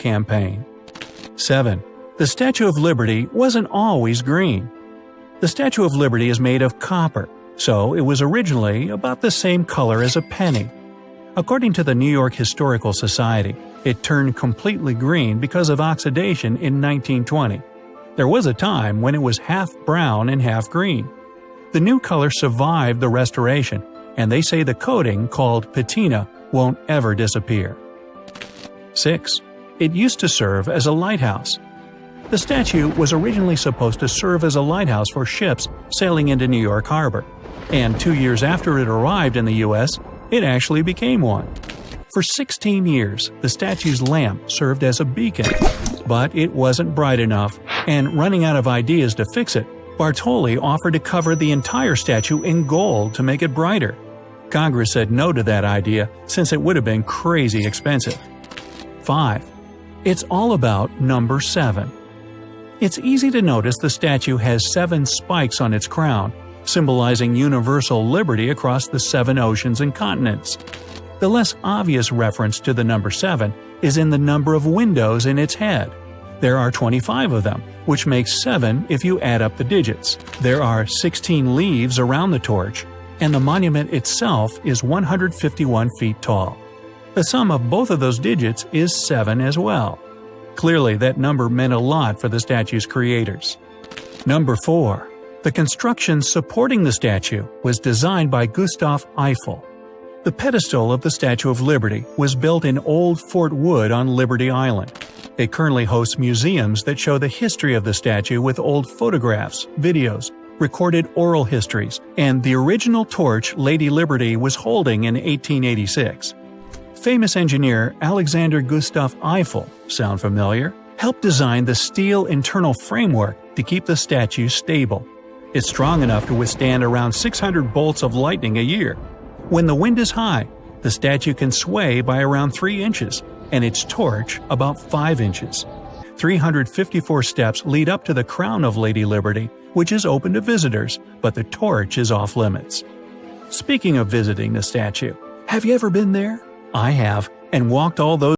campaign. 7. The Statue of Liberty wasn't always green. The Statue of Liberty is made of copper, so it was originally about the same color as a penny. According to the New York Historical Society, it turned completely green because of oxidation in 1920. There was a time when it was half brown and half green. The new color survived the restoration, and they say the coating, called patina, won't ever disappear. 6. It used to serve as a lighthouse. The statue was originally supposed to serve as a lighthouse for ships sailing into New York Harbor, and 2 years after it arrived in the U.S., it actually became one. For 16 years, the statue's lamp served as a beacon, but it wasn't bright enough, and running out of ideas to fix it, Bartholdi offered to cover the entire statue in gold to make it brighter. Congress said no to that idea since it would have been crazy expensive. 5. It's all about number 7. It's easy to notice the statue has 7 spikes on its crown, symbolizing universal liberty across the 7 oceans and continents. The less obvious reference to the number 7 is in the number of windows in its head. There are 25 of them, which makes 7 if you add up the digits. There are 16 leaves around the torch, and the monument itself is 151 feet tall. The sum of both of those digits is 7 as well. Clearly, that number meant a lot for the statue's creators. Number 4. The construction supporting the statue was designed by Gustave Eiffel. The pedestal of the Statue of Liberty was built in old Fort Wood on Liberty Island. It currently hosts museums that show the history of the statue with old photographs, videos, recorded oral histories, and the original torch Lady Liberty was holding in 1886. Famous engineer Alexander Gustave Eiffel, sound familiar? Helped design the steel internal framework to keep the statue stable. It's strong enough to withstand around 600 bolts of lightning a year. When the wind is high, the statue can sway by around 3 inches, and its torch about 5 inches. 354 steps lead up to the crown of Lady Liberty, which is open to visitors, but the torch is off limits. Speaking of visiting the statue, have you ever been there? I have, and walked all those